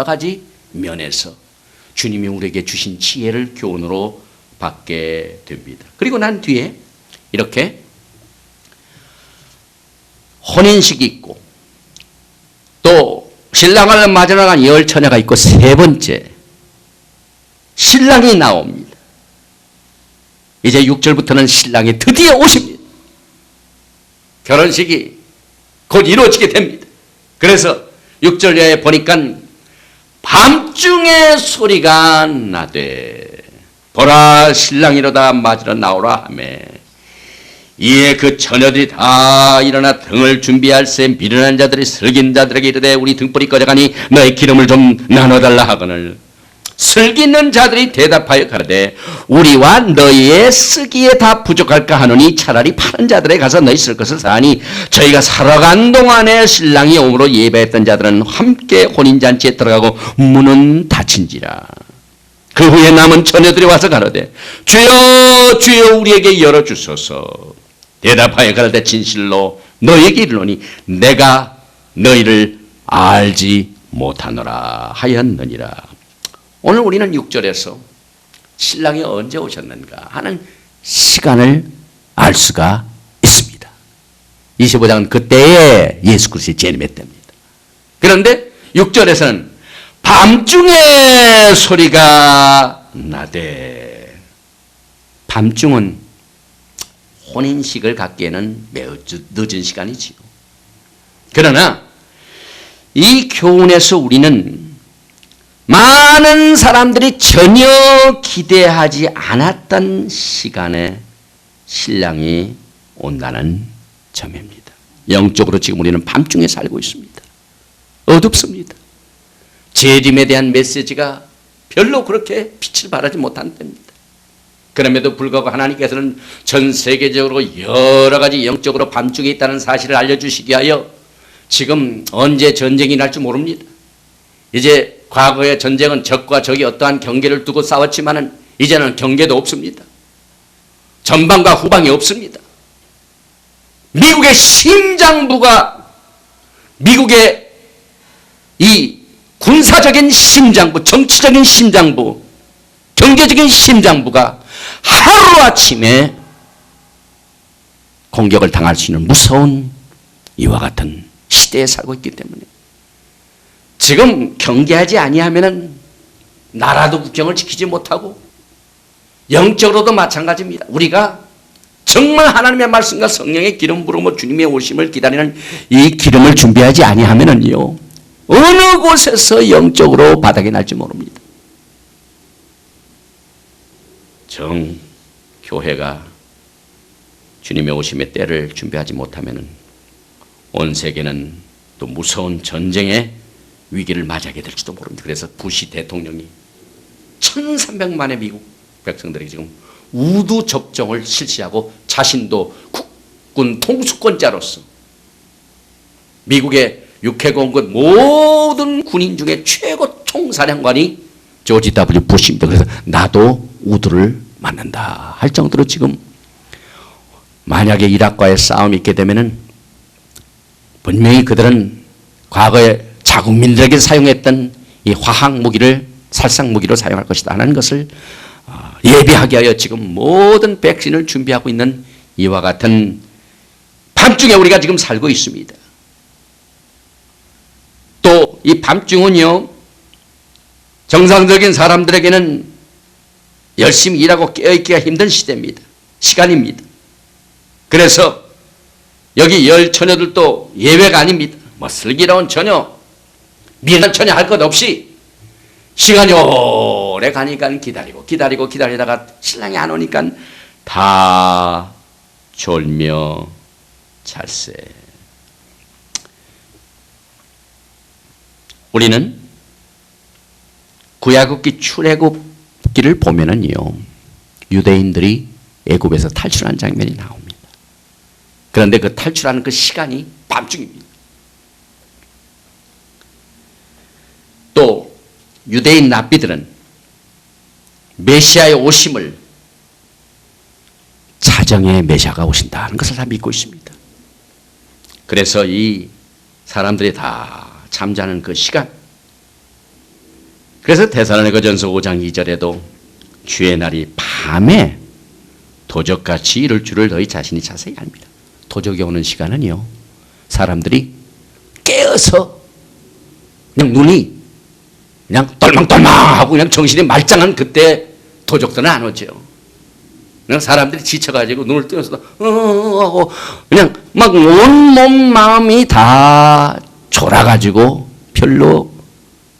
가지 면에서 주님이 우리에게 주신 지혜를 교훈으로 받게 됩니다. 그리고 난 뒤에 이렇게 혼인식이 있고 또 신랑을 맞으러 나간 열 처녀가 있고 세 번째 신랑이 나옵니다. 이제 6절부터는 신랑이 드디어 오십니다. 결혼식이 곧 이루어지게 됩니다. 그래서 6절에 보니까 밤중에 소리가 나되 보라 신랑이로다 맞으러 나오라 하매 이에 그 처녀들이 다 일어나 등을 준비할 새 미련한 자들이 슬긴 자들에게 이르되 우리 등불이 꺼져가니 너의 기름을 좀 나눠달라 하거늘 슬기는 자들이 대답하여 가로되 우리와 너희의 쓰기에 다 부족할까 하노니 차라리 파는 자들에 가서 너희 쓸 것을 사하니 저희가 살아간 동안에 신랑이 오므로 예배했던 자들은 함께 혼인잔치에 들어가고 문은 닫힌지라. 그 후에 남은 처녀들이 와서 가로되 주여 주여 우리에게 열어주소서. 대답하여 가로되 진실로 너희에게 이르노니 내가 너희를 알지 못하노라 하였느니라. 오늘 우리는 6절에서 신랑이 언제 오셨는가 하는 시간을 알 수가 있습니다. 25장은 그때에 예수 그리스도의 재림의 때입니다. 그런데 6절에서는 밤중에 소리가 나되 밤중은 혼인식을 갖기에는 매우 늦은 시간이지요. 그러나 이 교훈에서 우리는 많은 사람들이 전혀 기대하지 않았던 시간에 신랑이 온다는 점입니다. 영적으로 지금 우리는 밤중에 살고 있습니다. 어둡습니다. 재림에 대한 메시지가 별로 그렇게 빛을 발하지 못한 때입니다. 그럼에도 불구하고 하나님께서는 전 세계적으로 여러 가지 영적으로 밤중에 있다는 사실을 알려주시기 위하여 지금 언제 전쟁이 날지 모릅니다. 이제 과거의 전쟁은 적과 적이 어떠한 경계를 두고 싸웠지만은 이제는 경계도 없습니다. 전방과 후방이 없습니다. 미국의 심장부가 미국의 이 군사적인 심장부, 정치적인 심장부, 경제적인 심장부가 하루아침에 공격을 당할 수 있는 무서운 이와 같은 시대에 살고 있기 때문에 지금 경계하지 아니하면은 나라도 국경을 지키지 못하고 영적으로도 마찬가지입니다. 우리가 정말 하나님의 말씀과 성령의 기름 부음으로 주님의 오심을 기다리는 이 기름을 준비하지 아니하면은요 어느 곳에서 영적으로 바닥이 날지 모릅니다. 정 교회가 주님의 오심의 때를 준비하지 못하면은 온 세계는 또 무서운 전쟁의 위기를 맞이하게 될지도 모릅니다. 그래서 부시 대통령이 1300만의 미국 백성들에게 지금 우두 접종을 실시하고 자신도 국군 통수권자로서 미국의 육해공군 모든 군인 중에 최고 총사령관이 조지 W 부시입니다. 그래서 나도 우두를 맞는다 할 정도로 지금 만약에 이락과의 싸움이 있게 되면은 분명히 그들은 과거에 자국민들에게 사용했던 이 화학 무기를 살상 무기로 사용할 것이다 하는 것을 예비하게 하여 지금 모든 백신을 준비하고 있는 이와 같은 밤중에 우리가 지금 살고 있습니다. 또 이 밤중은요 정상적인 사람들에게는 열심히 일하고 깨어있기가 힘든 시대입니다. 시간입니다. 그래서 여기 열 처녀들도 예외가 아닙니다. 뭐 슬기로운 처녀, 미련한 처녀 할 것 없이 시간이 오래 가니까 기다리다가 신랑이 안 오니까 다 졸며 찰세. 우리는 구야국기 출애굽기를 보면은요 유대인들이 애굽에서 탈출한 장면이 나옵니다. 그런데 그 탈출하는 그 시간이 밤중입니다. 또 유대인 랍비들은 메시아의 오심을 자정에 메시아가 오신다는 것을 다 믿고 있습니다. 그래서 이 사람들이 다 잠자는 그 시간 그래서 데살로니가전서 5장 2절에도 주의 날이 밤에 도적같이 이를 줄을 너희 자신이 자세히 압니다. 도적이 오는 시간은요, 사람들이 깨어서 그냥 눈이 그냥 똘망똘망하고 그냥 정신이 말짱한 그때 도적들은 안 오죠. 그냥 사람들이 지쳐가지고 눈을 뜨면서 하고 그냥 막 온몸 마음이 다 졸아가지고 별로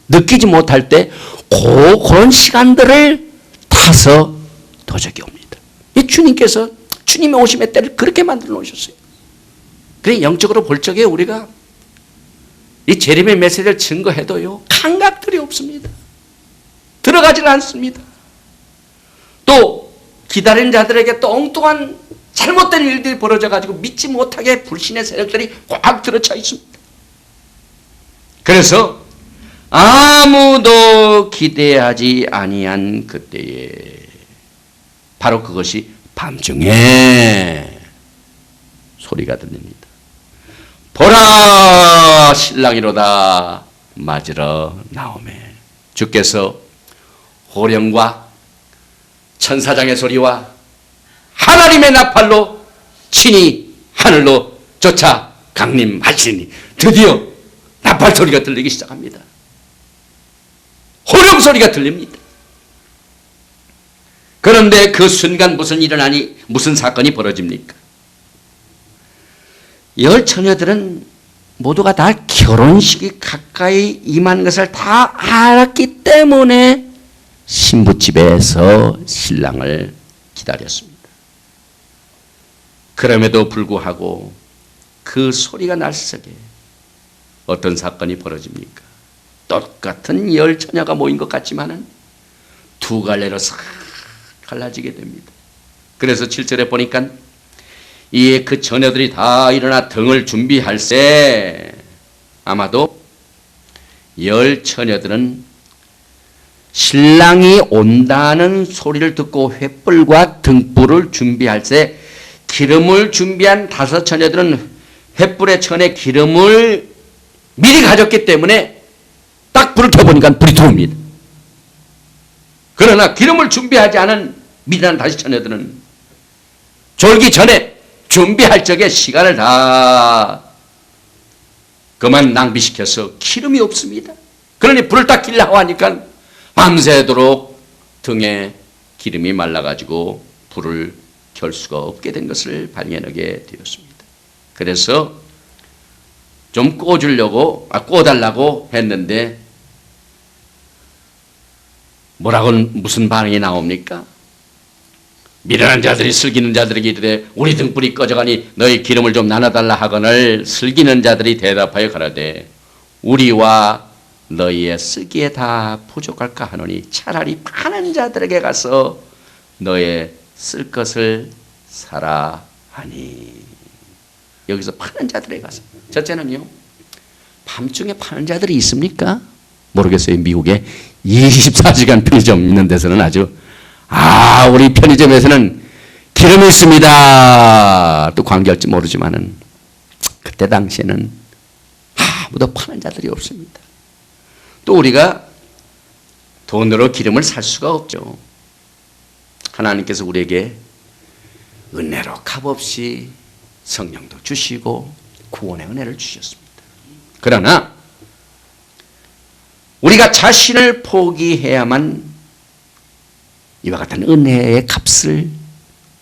느끼지 못할 때 그런 시간들을 타서 도적이 옵니다. 이 주님께서 주님의 오심의 때를 그렇게 만들어 놓으셨어요. 그래 영적으로 볼 적에 우리가 이 재림의 메시지를 증거해도요 감각들이 없습니다. 들어가질 않습니다. 또 기다리는 자들에게 또 엉뚱한 잘못된 일들이 벌어져가지고 믿지 못하게 불신의 세력들이 꽉 들어차 있습니다. 그래서 아무도 기대하지 아니한 그때에 바로 그것이 밤중에 소리가 들립니다. 보라 신랑이로다 맞으러 나오매. 주께서 호령과 천사장의 소리와 하나님의 나팔로 친히 하늘로 쫓아 강림하시니 드디어 나팔 소리가 들리기 시작합니다. 호령 소리가 들립니다. 그런데 그 순간 무슨 일어나니 무슨 사건이 벌어집니까? 열 처녀들은 모두가 다 결혼식이 가까이 임한 것을 다 알았기 때문에 신부집에서 신랑을 기다렸습니다. 그럼에도 불구하고 그 소리가 날 속에 어떤 사건이 벌어집니까? 똑같은 열 처녀가 모인 것 같지만은 두 갈래로 싹 갈라지게 됩니다. 그래서 7절에 보니까 이에 그 처녀들이 다 일어나 등을 준비할 때 아마도 열 처녀들은 신랑이 온다는 소리를 듣고 횃불과 등불을 준비할 때 기름을 준비한 5 처녀들은 횃불에 천에 기름을 미리 가졌기 때문에 딱 불을 켜보니까 불이 들어옵니다. 그러나 기름을 준비하지 않은 미련한 5 처녀들은 졸기 전에 준비할 적에 시간을 다 그만 낭비시켜서 기름이 없습니다. 그러니 불을 딱 켜려고 하니까 밤새도록 등에 기름이 말라가지고 불을 켤 수가 없게 된 것을 발견하게 되었습니다. 그래서 좀 꿔달라고 했는데 무슨 반응이 나옵니까? 미련한 자들이 슬기는 자들에게 이르되 우리 등불이 꺼져가니 너희 기름을 좀 나눠달라 하거늘 슬기는 자들이 대답하여 가라되 우리와 너희의 쓰기에 다 부족할까 하노니 차라리 파는 자들에게 가서 너의 쓸 것을 사라 하니. 여기서 파는 자들에게 가서. 첫째는요, 밤중에 파는 자들이 있습니까? 모르겠어요. 미국에 24시간 편의점 있는 데서는 아주 우리 편의점에서는 기름이 있습니다 또 관계할지 모르지만은 그때 당시에는 아무도 파는 자들이 없습니다. 또 우리가 돈으로 기름을 살 수가 없죠. 하나님께서 우리에게 은혜로 값없이 성령도 주시고 구원의 은혜를 주셨습니다. 그러나 우리가 자신을 포기해야만 이와 같은 은혜의 값을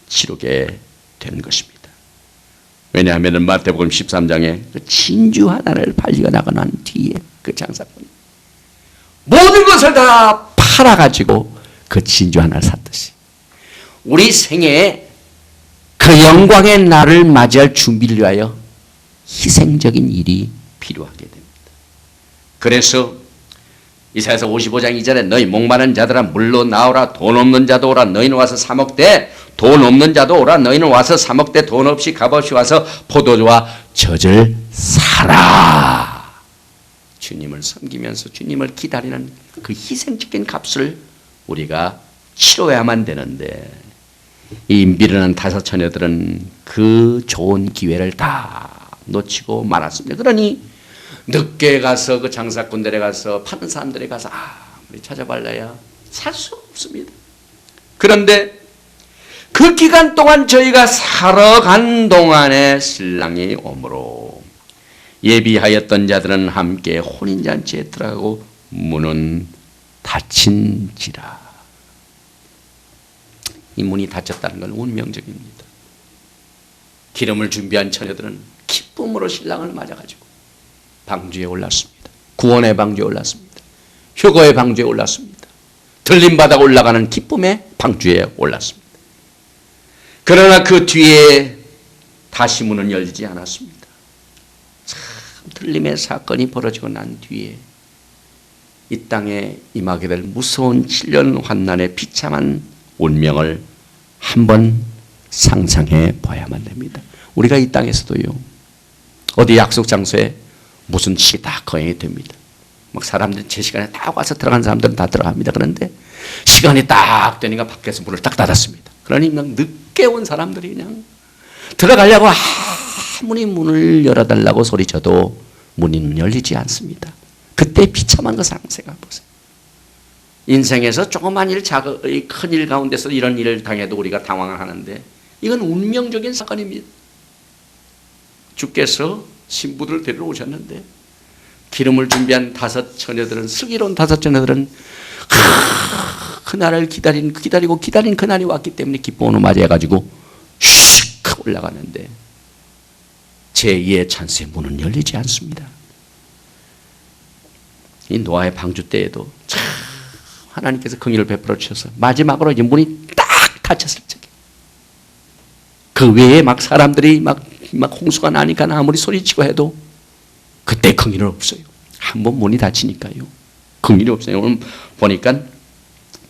치르게 되는 것입니다. 왜냐하면 마태복음 13장에 그 진주 하나를 팔려나가 난 뒤에 그 장사꾼이 모든 것을 다 팔아가지고 그 진주 하나를 샀듯이 우리 생애에 그 영광의 날을 맞이할 준비를 위하여 희생적인 일이 필요하게 됩니다. 그래서 이사야서 55장 2절에 너희 목마른 자들아 물로 나오라 돈 없는 자도 오라 너희는 와서 사 먹되 돈 없는 자도 오라 너희는 와서 사 먹되 돈 없이 값없이 와서 포도주와 젖을 사라. 주님을 섬기면서 주님을 기다리는 그 희생적인 값을 우리가 치러야만 되는데 이 미련한 5 처녀들은 그 좋은 기회를 다 놓치고 말았습니다. 그러니 늦게 가서 그 장사꾼들에 가서 파는 사람들에 가서 아무리 찾아발라야 살 수 없습니다. 그런데 그 기간 동안 저희가 살아간 동안에 신랑이 오므로 예비하였던 자들은 함께 혼인잔치에 들어가고 문은 닫힌지라. 이 문이 닫혔다는 건 운명적입니다. 기름을 준비한 처녀들은 기쁨으로 신랑을 맞아가지고 방주에 올랐습니다. 구원의 방주에 올랐습니다. 휴거의 방주에 올랐습니다. 들림바닥 올라가는 기쁨의 방주에 올랐습니다. 그러나 그 뒤에 다시 문은 열리지 않았습니다. 참 들림의 사건이 벌어지고 난 뒤에 이 땅에 임하게 될 무서운 7년 환난의 비참한 운명을 한번 상상해 봐야만 됩니다. 우리가 이 땅에서도요, 어디 약속 장소에 무슨 시기 다 거행이 됩니다. 막 사람들이 제 시간에 딱 와서 들어간 사람들은 다 들어갑니다. 그런데 시간이 딱 되니까 밖에서 문을 딱 닫았습니다. 그러니 그냥 늦게 온 사람들이 그냥 들어가려고 아무리 문을 열어달라고 소리쳐도 문이 열리지 않습니다. 그때 비참한 거 생각해 보세요. 인생에서 조그만 일, 큰 일 가운데서 이런 일을 당해도 우리가 당황을 하는데 이건 운명적인 사건입니다. 주께서 신부들을 데리러 오셨는데 기름을 준비한 5 처녀들은, 슬기로운 5 처녀들은 그날을 기다리고 그날이 왔기 때문에 기쁨으로 맞이해가지고 슉 올라가는데 제2의 찬스의 문은 열리지 않습니다. 이 노아의 방주 때에도 참 하나님께서 긍휼을 베풀어 주셔서 마지막으로 이제 문이 딱 닫혔을 적에 그 외에 막 사람들이 막 홍수가 나니까 아무리 소리치고 해도 그때 긍휼은 없어요. 한번 문이 닫히니까요. 긍휼이 없어요. 오늘 보니까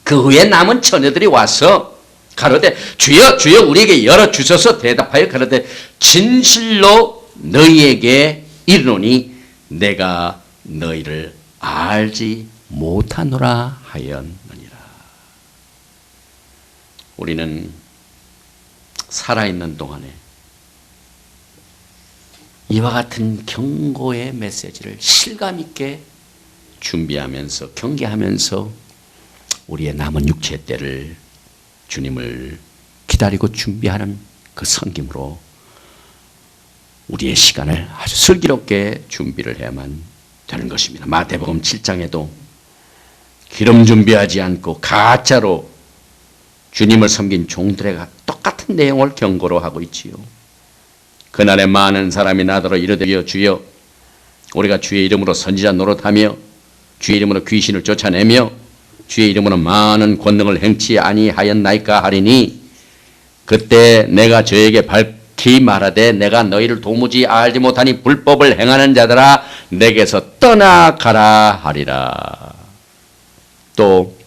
그 후에 남은 처녀들이 와서 가로되 주여 주여 우리에게 열어주셔서 대답하여 가로되 진실로 너희에게 이르노니 내가 너희를 알지 못하노라 하였느니라. 우리는 살아있는 동안에 이와 같은 경고의 메시지를 실감 있게 준비하면서 경계하면서 우리의 남은 육체 때를 주님을 기다리고 준비하는 그 섬김으로 우리의 시간을 아주 슬기롭게 준비를 해야만 되는 것입니다. 마태복음 7장에도 기름 준비하지 않고 가짜로 주님을 섬긴 종들의 똑같은 내용을 경고로 하고 있지요. 그날에 많은 사람이 나더러 이르되 주여 우리가 주의 이름으로 선지자 노릇하며 주의 이름으로 귀신을 쫓아내며 주의 이름으로 많은 권능을 행치 아니하였나이까 하리니 그때 내가 저에게 밝히 말하되 내가 너희를 도무지 알지 못하니 불법을 행하는 자들아 내게서 떠나가라 하리라. 또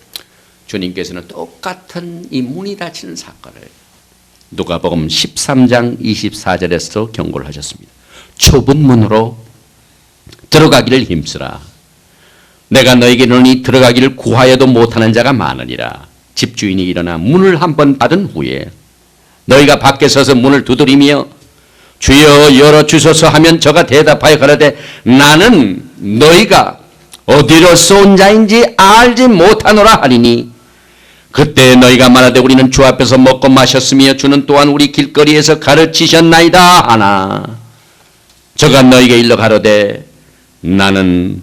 주님께서는 똑같은 이 문이 닫히는 사건을 누가복음 13장 24절에서 경고를 하셨습니다. 좁은 문으로 들어가기를 힘쓰라. 내가 너에게 이르노니 들어가기를 구하여도 못하는 자가 많으니라. 집주인이 일어나 문을 한번 닫은 후에 너희가 밖에 서서 문을 두드리며 주여 열어주소서 하면 저가 대답하여 가라되 나는 너희가 어디로서 온 자인지 알지 못하노라 하리니 그때 너희가 말하되 우리는 주 앞에서 먹고 마셨으며 주는 또한 우리 길거리에서 가르치셨나이다 하나 저가 너희에게 일러 가로되 나는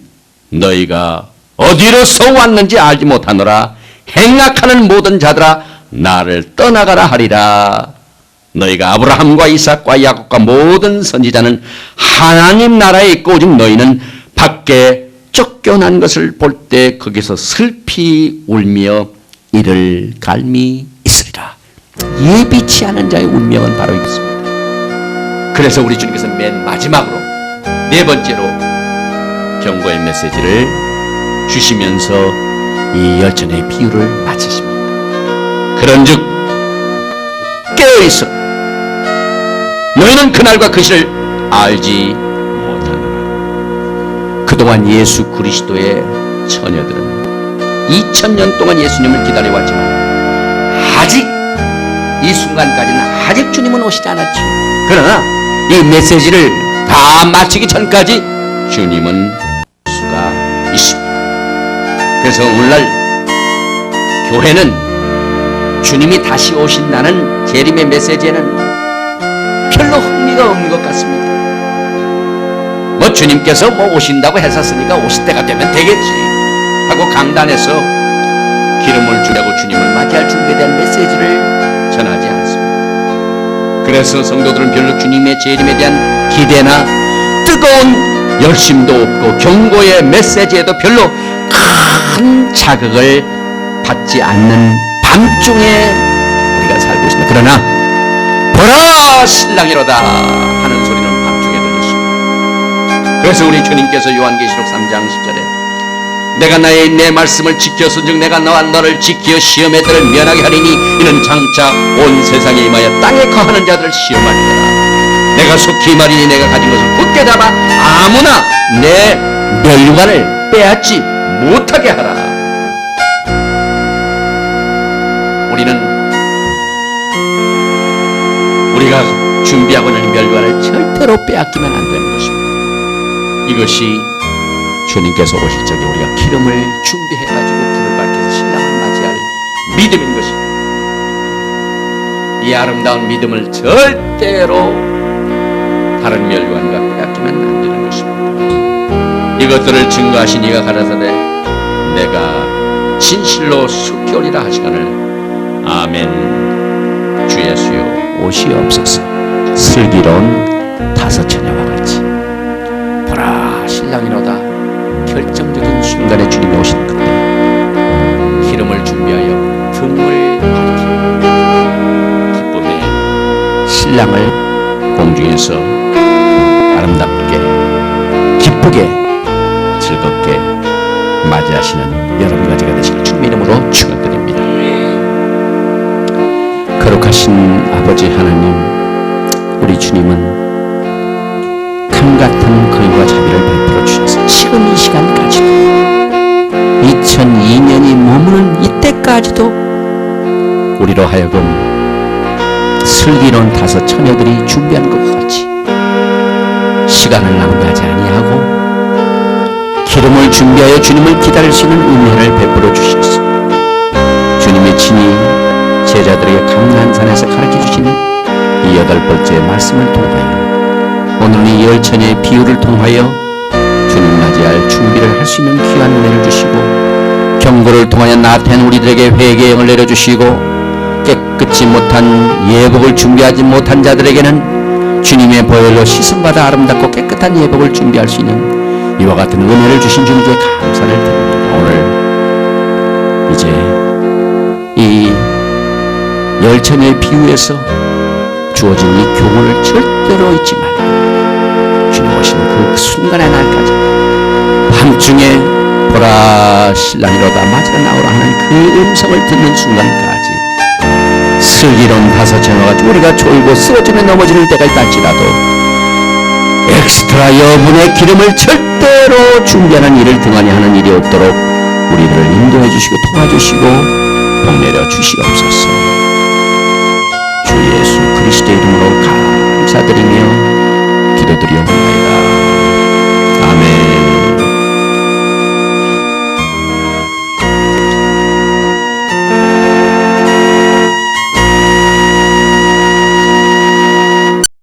너희가 어디로서 왔는지 알지 못하노라. 행악하는 모든 자들아 나를 떠나가라 하리라. 너희가 아브라함과 이삭과 야곱과 모든 선지자는 하나님 나라에 있고 오직 너희는 밖에 쫓겨난 것을 볼 때 거기서 슬피 울며 이를 갈미 있으리라. 예비치 않은 자의 운명은 바로 이것입니다. 그래서 우리 주님께서 맨 마지막으로 4번째로 경고의 메시지를 주시면서 이 열전의 비유를 마치십니다. 그런즉 깨어있어 너희는 그날과 그 시를 알지 못하노라. 그동안 예수 그리스도의 처녀들은 2000년 동안 예수님을 기다려왔지만 아직 이 순간까지는 아직 주님은 오시지 않았죠. 그러나 이 메시지를 다 마치기 전까지 주님은 수가 있습니다. 그래서 오늘날 교회는 주님이 다시 오신다는 재림의 메시지에는 별로 흥미가 없는 것 같습니다. 뭐 주님께서 뭐 오신다고 했었으니까 오실 때가 되면 되겠지 하고 강단에서 기름을 주려고 주님을 맞이할 준비에 대한 메시지를 전하지 않습니다. 그래서 성도들은 별로 주님의 재림에 대한 기대나 뜨거운 열심도 없고 경고의 메시지에도 별로 큰 자극을 받지 않는 밤중에 우리가 살고 있습니다. 그러나 보라 신랑이로다 하는 소리는 밤중에 들렸습니다. 그래서 우리 주님께서 요한계시록 3장 10절에 내가 내 말씀을 지켰은즉 내가 너와 너를 지키어 시험의 때를 면하게 하리니 이는 장차 온 세상에 임하여 땅에 거하는 자들을 시험하리라. 내가 속히 말이니 내가 가진 것을 굳게 잡아 아무나 내 멸관을 빼앗지 못하게 하라. 우리가 준비하고 있는 멸관을 절대로 빼앗기면 안 되는 것입니다. 이것이 주님께서 오실 적에 우리가 기름을 준비해가지고 불을 밝혀서 신랑을 맞이할 믿음인 것입니다. 이 아름다운 믿음을 절대로 다른 멸관과 빼앗기면 안 되는 것입니다. 이것들을 증거하신 이가 가라사대 내가 진실로 속히 오리라 하시거늘 아멘. 주 예수여 오시옵소서. 슬기로운 다섯 처녀와 같이 보라 신랑이로다. 결정적인 순간에 주님이 오시는 그때 기름을 준비하여 등을 밝히고 기쁨의 신랑을 공중에서 아름답게 기쁘게 즐겁게 맞이하시는 여러분 가지가 되시길 주님의 이름으로 축원드립니다. 거룩하신 아버지 하나님, 우리 주님은 같은 긍휼과 자비를 베풀어 주셔서 지금 이 시간까지도 2002년이 머무는 이때까지도 우리로 하여금 슬기로운 다섯 처녀들이 준비한 것과 같이 시간을 낭비하지 아니하고 기름을 준비하여 주님을 기다릴 수 있는 은혜를 베풀어 주셨소. 주님이 친히 제자들에게 감난산에서 가르쳐 주시는 이 8번째 말씀을 통하여 오늘 이 열처녀의 비유를 통하여 주님 맞이할 준비를 할 수 있는 귀한 은혜를 주시고 경고를 통하여 나태한 우리들에게 회개의 영을 내려주시고 깨끗이 못한 예복을 준비하지 못한 자들에게는 주님의 보혈로 씻음받아 아름답고 깨끗한 예복을 준비할 수 있는 이와 같은 은혜를 주신 주님께 감사를 드립니다. 오늘 이제 이 열처녀의 비유에서 주어진 이 교훈을 절대로 잊지 말고 주님 오시는 그 순간의 날까지 밤중에 보라 신랑이로다 맞으러 나오라 하는 그 음성을 듣는 순간까지 슬기로운 다섯 처녀같이 우리가 졸고 쓰러지며 넘어지는 때가 있다할지라도 엑스트라 여분의 기름을 절대로 준비하는 일을 등한히 하는 일이 없도록 우리를 인도해 주시고 도와주시고 복 내려 주시옵소서. 주 예수 그리스도의 이름으로 감사드리며 기도드리옵나이다.